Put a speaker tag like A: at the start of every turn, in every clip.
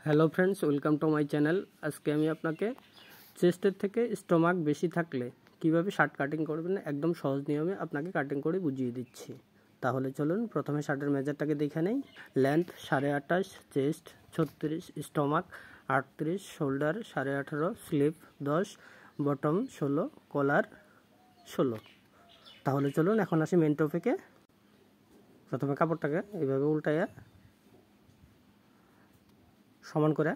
A: Hello friends, welcome to my channel. আজকে আমি আপনাকে চেস্টের থেকে স্টোমাক বেশি থাকলে কিভাবে শার্ট কাটিং করবেন একদম সহজ নিয়মে আপনাকে কাটিং করে বুঝিয়ে দিচ্ছি। তাহলে চলুন প্রথমে শার্টের মেজারটাকে দেখে নেই। Length 28.5, chest 36, stomach 38, shoulder 18.5, sleeve 10, bottom 16, কলার 16। তাহলে চলুন এখন আসি মেন টপিকে। প্রথমে কাপড়টাকে এইভাবে উল্টাইয়া সমান করে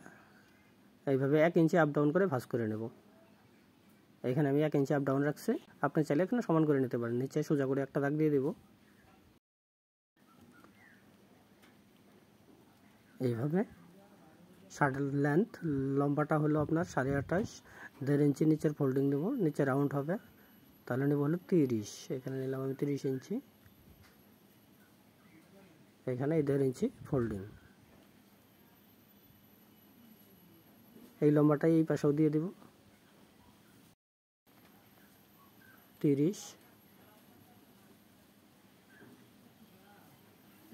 A: এইভাবে 1 ইঞ্চি আপ ডাউন করে ভাঁজ করে নেব। এখানে আমি 1 ইঞ্চি আপ ডাউন রাখছি, আপনি চাইলে এখানে সমান করে নিতে পারেন। নিচে সোজা করে একটা দাগ দিয়ে দেব। এইভাবে শার্টের লেন্থ লম্বাটা হলো আপনার 28.5, 1.5 ইঞ্চি নিচের ফোল্ডিং নেব, নিচে রাউন্ড হবে, তাহলে নেব হলো 30। এখানে নিলাম আমি 30 ইঞ্চি, এখানে 1.5 ইঞ্চি ফোল্ডিং। এই লম্বাটাই এই পাশেও দিয়ে দেব 30,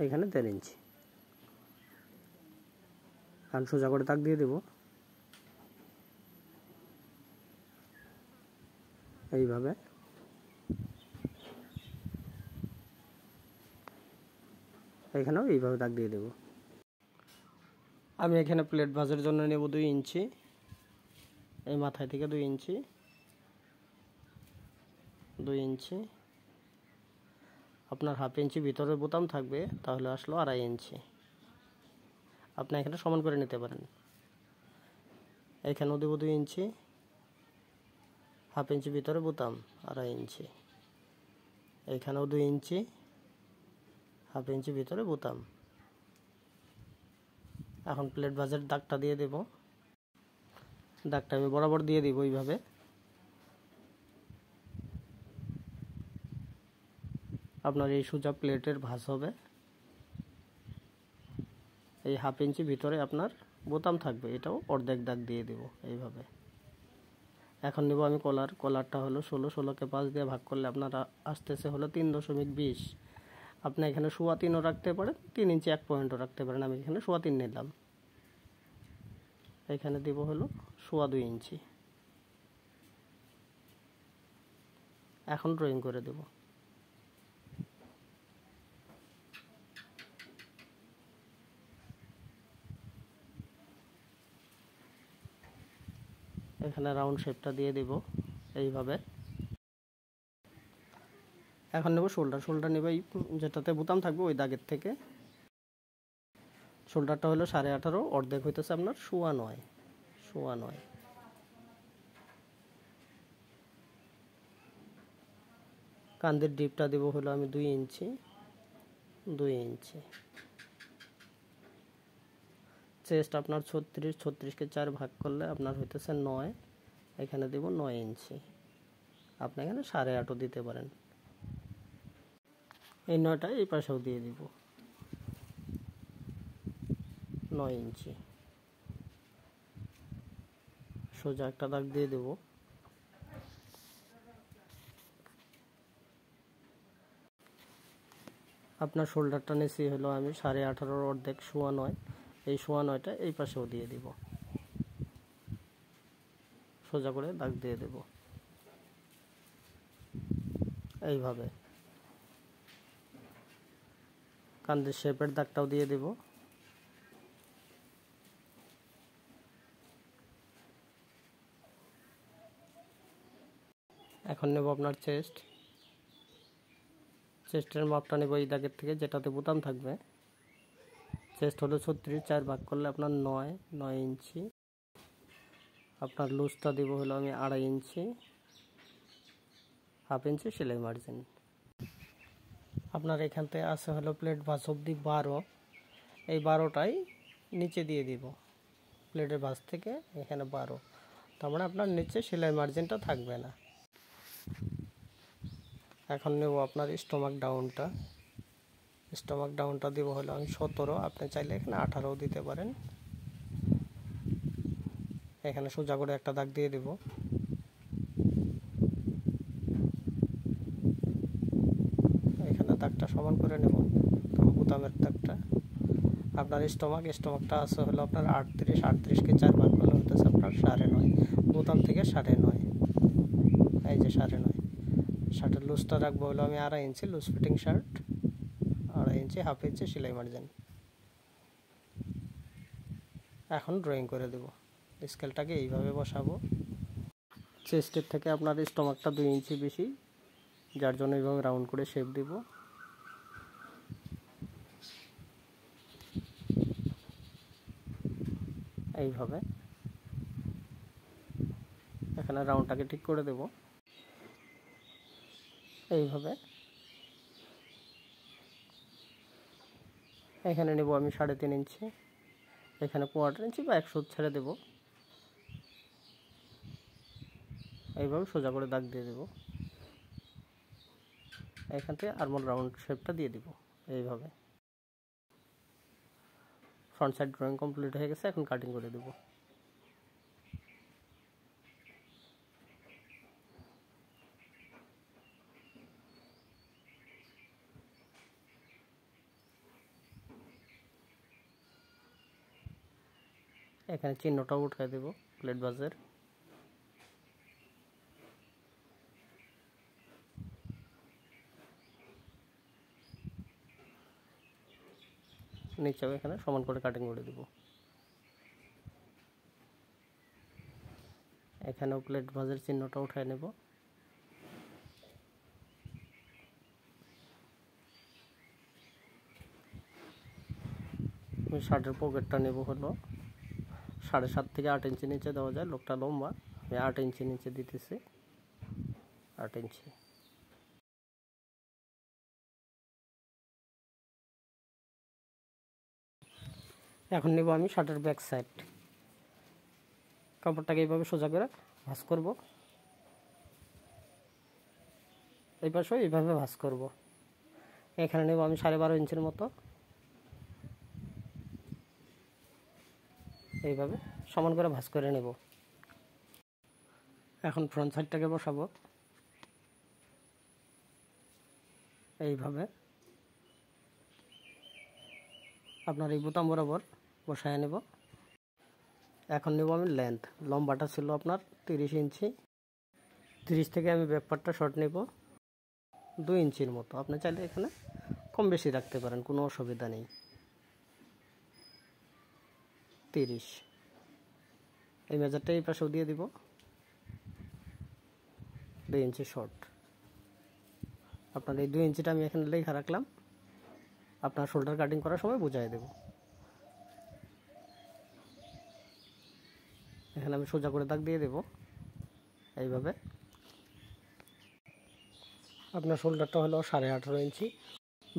A: এখানে 1.5 ইঞ্চি। আমি সোজা করে দাগ দিয়ে দেব। এইভাবে এখানেও এইভাবে দাগ দিয়ে দেব। আমি এখানে প্লেট ভাঁজের জন্য নেব 2 ইঞ্চি, এই মাথায় থেকে 2 ইঞ্চি, 2 ইঞ্চি। আপনার হাফ ইঞ্চি ভিতরে বোতাম থাকবে, তাহলে আসলো 2.5 ইঞ্চি। আপনি এখানে সমান করে নিতে পারেন। এখানেও দেব 2 ইঞ্চি, হাফ ইঞ্চি ভিতরে বোতাম 2.5 ইঞ্চি। এখানেও 2 ইঞ্চি, হাফ ইঞ্চি ভিতরে বোতাম। এখন প্লেট ভাঁজের দাগটা দিয়ে দেব। দাগটা আমি বরাবর দিয়ে দিব এইভাবে। আপনার এই সোজা প্লেটের ভাঁজ হবে। এই হাফ ইঞ্চি ভিতরে আপনার বোতাম থাকবে, এটাও অর্ধেক দাগ দিয়ে দেব এইভাবে। এখন নেব আমি কলারটা হলো 16কে 5 দিয়ে ভাগ করলে আপনার আসতেছে হলো 3.20। আপনি এখানে 3.25ও রাখতে পারেন, 3 ইঞ্চি 1 পয়েন্টও রাখতে পারেন। আমি এখানে 3.25 নিলাম। এখানে দেব হলো 2.25 ইঞ্চি। এখন ড্রয়িং করে দেব। এখানে রাউন্ড শেপটা দিয়ে দেব এইভাবে। এখন নেব শোল্ডার নেব এই যেটাতে বোতাম থাকবে ওই দাগের থেকে। শোল্ডারটা হলো 18.5, অর্ধেক হইতেছে আপনার 9.5। কাঁধের ডিপটা দেব হলো আমি 2 ইঞ্চি, 2 ইঞ্চি। চেস্ট আপনার 36কে 4 ভাগ করলে আপনার হইতেছে 9, এখানে দেব 9 ইঞ্চি। আপনি এখানে 8.5ও দিতে পারেন। এই 9টা এই পাশেও দিয়ে দিব 9 ইঞ্চি। সোজা একটা দাগ দিয়ে দেব। আপনার শোল্ডারটা নিচে হলো আমি 18.5 অর্ধেক 9.5, এই 9.5টা এই পাশেও দিয়ে দিব। সোজা করে দাগ দিয়ে দেব এইভাবে। কাঁধের শেপের দাগটাও দিয়ে দেব। এখন নেব আপনার চেস্টের মাপটা নেব এই দাগের থেকে যেটাতে বোতাম থাকবে। চেস্ট হলো 36, 4 ভাগ করলে আপনার 9 ইঞ্চি। আপনার লুজটা দেব হলো আমি 2.5 ইঞ্চি, হাফ ইঞ্চি সেলাই মার্জিন। আপনার এখান থেকে আছে হলো প্লেট ভাঁজ অবধি 12, এই 12টাই নিচে দিয়ে দিব। প্লেটের ভাঁজ থেকে এখানে 12, তার মানে আপনার নিচে সেলাই মার্জিনটা থাকবে না। এখন নেব আপনার স্টোমাক ডাউনটা দেব হলো আমি 17, আপনি চাইলে এখানে 18ও দিতে পারেন। এখানে সোজা করে একটা দাগ দিয়ে দেব। এখানে দাগটা সমান করে নেব, বোতামের দাগটা। আপনার স্টমাকটা আছে হলো আপনার 38কে 4 ভাগ করলে হতেছে আপনার 9.5 বোতাম থেকে 9.5, এই যে 9.5। শার্টের লুজটা রাখবো হলো আমি 2.5 ইঞ্চি লুজ ফিটিং শার্ট, 2.5 ইঞ্চি, হাফ ইঞ্চি সেলাই মার্জিন। এখন ড্রয়িং করে দেব, স্কেলটাকে এইভাবে বসাবো। চেস্টের থেকে আপনার স্টমাকটা 2 ইঞ্চি বেশি, যার জন্য এইভাবে রাউন্ড করে শেপ দিব। এইভাবে এখানে রাউন্ডটাকে ঠিক করে দেব। এইভাবে এখানে নেব আমি 3.5 ইঞ্চি, এখানে 1/4 ইঞ্চি বা 1 ছেড়ে দেব। এইভাবে সোজা করে দাগ দিয়ে দেব, এখান থেকে আর্মহোল রাউন্ড শেপটা দিয়ে দিব। এইভাবে ফ্রন্ট সাইড ড্রয়িং কমপ্লিট হয়ে গেছে, এখন কাটিং করে দেব। এখানে চিহ্নটাও উঠিয়ে দেব প্লেট বাজের। নিচেও এখানে সমান করে কাটিং করে দেব। এখানেও প্লেট ভাঁজের চিহ্নটা উঠায় নেব। আমি শার্টের পকেটটা নেব হলো 7.5 থেকে 8 ইঞ্চি নিচে দেওয়া যায়, লোকটা লম্বা, আমি 8 ইঞ্চি নিচে দিতেছি, 8 ইঞ্চি। এখন নেব আমি শার্টের ব্যাক সাইড, কাপড়টাকে এইভাবে সোজা করে ভাঁজ করব, এই পাশেও এইভাবে ভাঁজ করব। এখানে নেব আমি 12.5 ইঞ্চির মতো, এইভাবে সমান করে ভাঁজ করে নেব। এখন ফ্রন্ট সাইডটাকে বসাবো, এইভাবে আপনার এই বোতাম বরাবর বসায় নেব। এখন নেব আমি লেন্থ, লম্বাটা ছিল আপনার 30 ইঞ্চি, 30 থেকে আমি ব্যাক পার্টটা শর্ট নেব 2 ইঞ্চির মতো। আপনি চাইলে এখানে কম বেশি রাখতে পারেন, কোনো অসুবিধা নেই। 30 এই মেজারটা এই পাশেও দিয়ে দিব, 2 ইঞ্চি শর্ট। আপনার এই 2 ইঞ্চিটা আমি এখানে লেখা রাখলাম, আপনার শোল্ডার কাটিং করার সময় বুঝাই দেব। এখানে আমি সোজা করে দাগ দিয়ে দেব। এইভাবে আপনার শোল্ডারটা হলো 18.5 ইঞ্চি,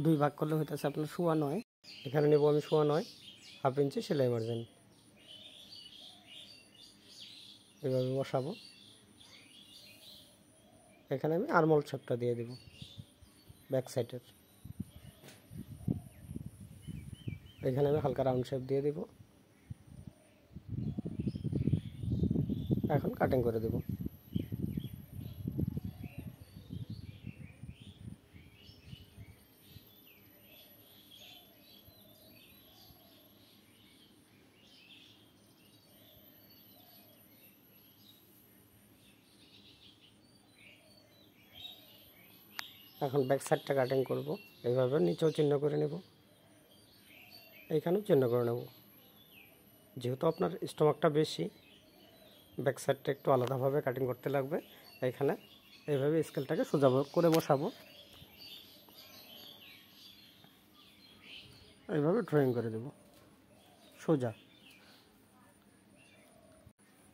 A: 2 ভাগ করলে হইতেছে আপনার 9.25। এখানে নেব আমি 9.25, হাফ ইঞ্চি সেলাই মার্জিন। এইভাবে বসাবো। এখানে আমি আর্মহোল শেপটা দিয়ে দেব ব্যাক সাইডের, এখানে আমি হালকা রাউন্ড শেপ দিয়ে দেব। এখন কাটিং করে দেব। এখন ব্যাক সাইডটা কাটিং করব, এইভাবে নিচেও চিহ্ন করে নেব, এইখানেও চিহ্ন করে নেব। যেহেতু আপনার স্টমাকটা বেশি, ব্যাক সাইডটা একটু আলাদাভাবে কাটিং করতে লাগবে। এইখানে এইভাবে স্কেলটাকে সোজা করে বসাবো, এইভাবে ড্রয়িং করে দেব সোজা।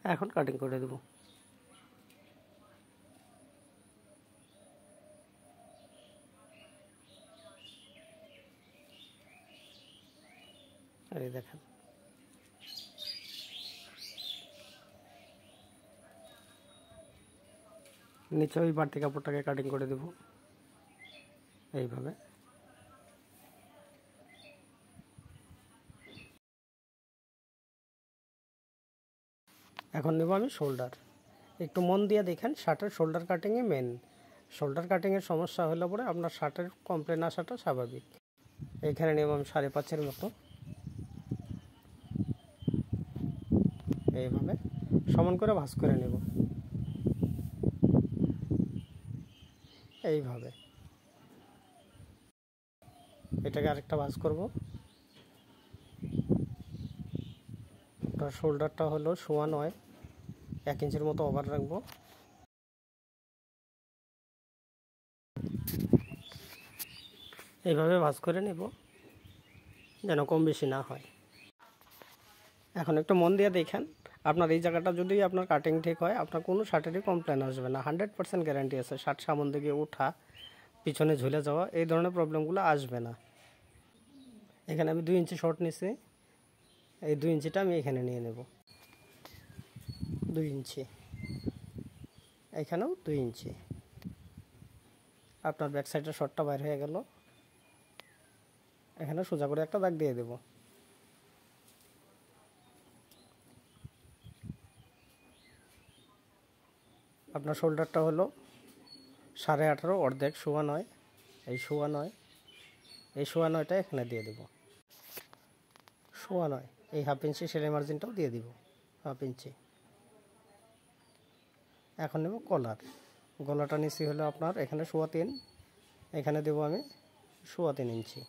A: এখন কাটিং করে দেব। এই দেখেন, নিচে ওই বাড়তি কাপড়টাকে কাটিং করে দেব এইভাবে। এখন নেব আমি শোল্ডার। একটু মন দিয়ে দেখেন, শার্টের শোল্ডার কাটিংই মেন। শোল্ডার কাটিংয়ের সমস্যা হলে পরে আপনার শার্টের কমপ্লেন আসাটা স্বাভাবিক। এইখানে নেব আমি 5.5 মতো, এইভাবে সমান করে ভাঁজ করে নেব। এইভাবে এটাকে আরেকটা ভাঁজ করব। আপনার শোল্ডারটা হলো 9.5, 1 ইঞ্চির মতো ওভার রাখবো। এইভাবে ভাঁজ করে নেব যেন কম বেশি না হয়। এখন একটু মন দিয়ে দেখেন, আপনার এই জায়গাটা যদি আপনার কাটিং ঠিক হয়, আপনার কোনো শার্টেরই কমপ্লেন আসবে না। 100% গ্যারান্টি আছে। শার্ট সামন দিকে ওঠা, পিছনে ঝুলে যাওয়া, এই ধরনের প্রবলেমগুলো আসবে না। এখানে আমি 2 ইঞ্চি শর্ট নিছি, এই 2 ইঞ্চিটা আমি এখানে নিয়ে নেব। 2 ইঞ্চি, এখানেও 2 ইঞ্চি। আপনার ব্যাক সাইডের শর্টটা বাইর হয়ে গেল। এখানে সোজা করে একটা দাগ দিয়ে দেব। আপনার শোল্ডারটা হলো 18.5, অর্ধেক 9.25, এই 9.25, এই 9.25টা এখানে দিয়ে দেব। 9.25, এই 1/2 ইঞ্চি সেলাই মার্জিনটাও দিয়ে দিব, 1/2 ইঞ্চি। এখন নেব কলার। গলাটা নিচে হলো আপনার এখানে 3.25, এখানে দেব আমি 3.25 ইঞ্চি,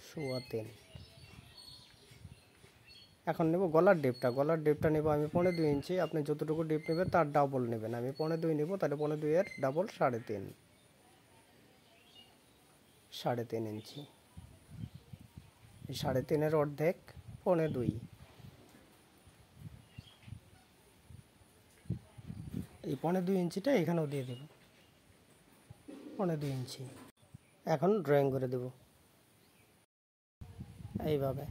A: 3.25। এখন নেব গলার ডিপটা। গলার ডিপটা নেব আমি 2.5 ইঞ্চি। আপনি যতটুকু ডিপ নেবেন তার ডাবল নেবেন। আমি 2.5 নেব, তাহলে 2.5 এর ডাবল 3.5, 3.5 ইঞ্চি। এই 3.5 এর অর্ধেক 2.5। এই 2.5 ইঞ্চিটা এখানেও দিয়ে দেব, 2.5 ইঞ্চি। এখন ড্রয়িং করে দেব এইভাবে।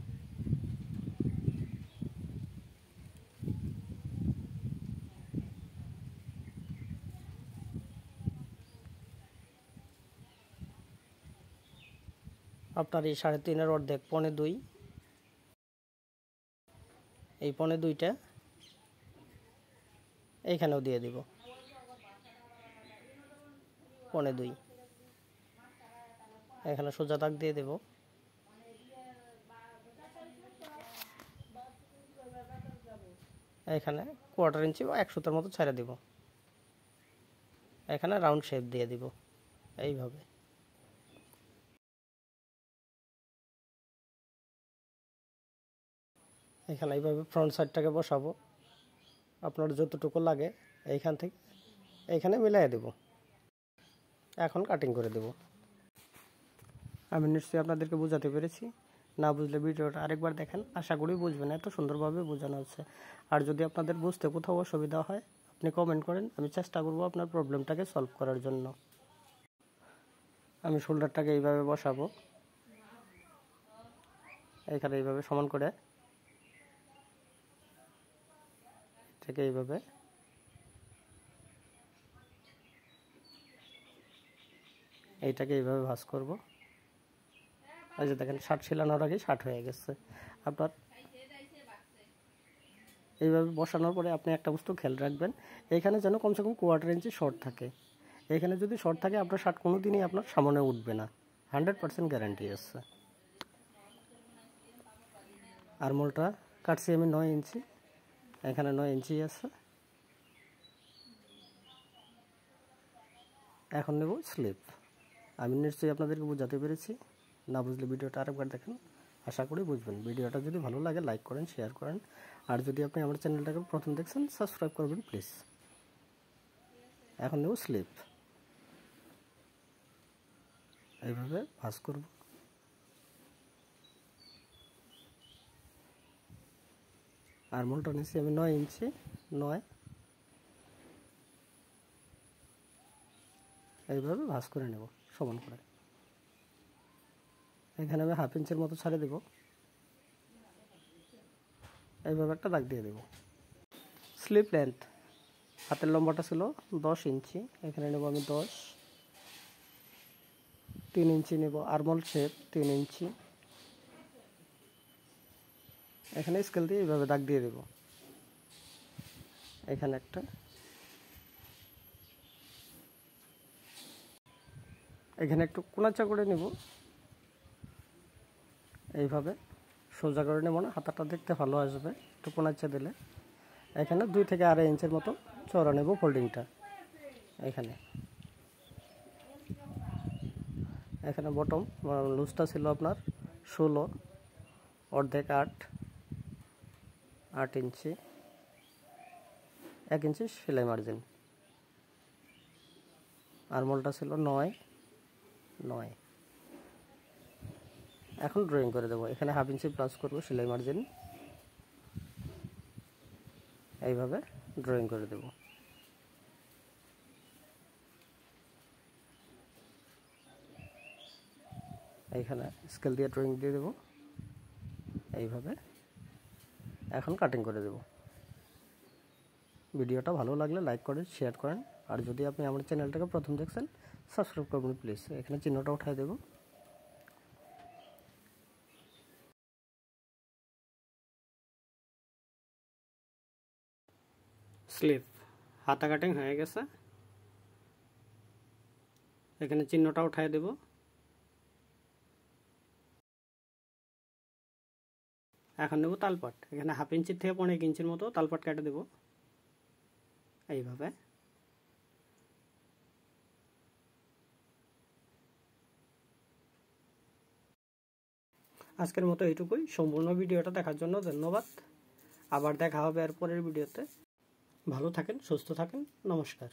A: আপনার এই 3.5 এর অর্ধেক 2.5, এই 2.5টা এইখানেও দিয়ে দিব, 2.5। এখানে সোজা দাগ দিয়ে দেব। এখানে 1/4 ইঞ্চি বা 1 সুতার মতো ছেড়ে দিব। এখানে রাউন্ড শেপ দিয়ে দিব এইভাবে। এখানে এইভাবে ফ্রন্ট সাইডটাকে বসাবো। আপনার যতটুকু লাগে এইখান থেকে এইখানে মিলাই দেব। এখন কাটিং করে দেব। আমি নিশ্চয়ই আপনাদেরকে বোঝাতে পেরেছি। না বুঝলে ভিডিওটা আরেকবার দেখেন, আশা করি বুঝবেন। এত সুন্দরভাবে বোঝানো হচ্ছে। আর যদি আপনাদের বুঝতে কোথাও অসুবিধা হয়, আপনি কমেন্ট করেন, আমি চেষ্টা করব আপনার প্রবলেমটাকে সলভ করার জন্য। আমি শোল্ডারটাকে এইভাবে বসাবো, এখানে এইভাবে সমান করে, থেকে এইভাবে এইটাকে এইভাবে ভাঁজ করব। এই যে দেখেন, শার্ট সেলানোর আগে শার্ট হয়ে গেছে। আপনার এইভাবে বসানোর পরে আপনি একটা বস্তু খেয়াল রাখবেন, এইখানে যেন কমসে কম 1/4 ইঞ্চি শর্ট থাকে। এইখানে যদি শর্ট থাকে আপনার শার্ট কোনো দিনই আপনার সামনে উঠবে না, 100% গ্যারান্টি আছে। আরমোলটা কাটছি আমি 9 ইঞ্চি, এখানে 9 ইঞ্চি আছে। এখন নেব স্লিপ। আমি নিশ্চয়ই আপনাদেরকে বোঝাতে পেরেছি। না বুঝলে ভিডিওটা আরেকবার দেখেন, আশা করি বুঝবেন। ভিডিওটা যদি ভালো লাগে লাইক করেন, শেয়ার করেন। আর যদি আপনি আমার চ্যানেলটাকে প্রথম দেখছেন, সাবস্ক্রাইব করবেন প্লিজ। এখন নেব স্লিপ, এইভাবে ভাঁজ করব। আরমোলটা নিচ্ছি আমি 9 ইঞ্চি, 9, এইভাবে ভাঁজ করে নেব সমান করে। এখানে আমি 1/2 ইঞ্চির মতো ছাড়ে দেব, এইভাবে একটা দাগ দিয়ে দেব। স্লিপ লেন্থ, হাতের লম্বাটা ছিল 10 ইঞ্চি, এখানে নেব আমি 10, 3 ইঞ্চি নেব। আরমোল শেপ 3 ইঞ্চি, এখানে স্কেল দিয়ে এইভাবে দাগ দিয়ে দেব। এখানে একটা, এখানে একটু কোনাচা করে নেব, এইভাবে সোজা করে নেব না, হাতাটা দেখতে ভালো আসবে। একটু কোনাচ্ছে দিলে এখানে 2 থেকে 2.5 ইঞ্চির মতো চওড়া নেব ফোল্ডিংটা। এখানে বটম লুজটা ছিল আপনার 16, অর্ধেক 8 ইঞ্চি, 1 ইঞ্চি সেলাই মার্জিন। আরমোলটা ছিল 9। এখন ড্রয়িং করে দেবো। এখানে 1/2 ইঞ্চি প্লাস করব সেলাই মার্জিন, এইভাবে ড্রয়িং করে দেব। এইখানে স্কেল দিয়ে ড্রয়িং দিয়ে দেব এইভাবে। এখন কাটিং করে দেব। ভিডিওটা ভালো লাগলে লাইক করেন, শেয়ার করেন, আর যদি আপনি আমার চ্যানেলটাকে প্রথম দেখছেন সাবস্ক্রাইব করবেন প্লিজ। এখানে চিহ্নটা উঠাই দেব। স্লিভ হাতা কাটিং হয়ে গেছে, এখানে চিহ্নটা উঠাই দেব। এখন নেব তালপাট। এখানে 1/2 ইঞ্চি থেকে 1.5 ইঞ্চির মতো তালপাট কেটে দেব এইভাবে। আজকের মতো এইটুকুই। সম্পূর্ণ ভিডিওটা দেখার জন্য ধন্যবাদ। আবার দেখা হবে এর পরের ভিডিওতে। ভালো থাকেন, সুস্থ থাকেন, নমস্কার।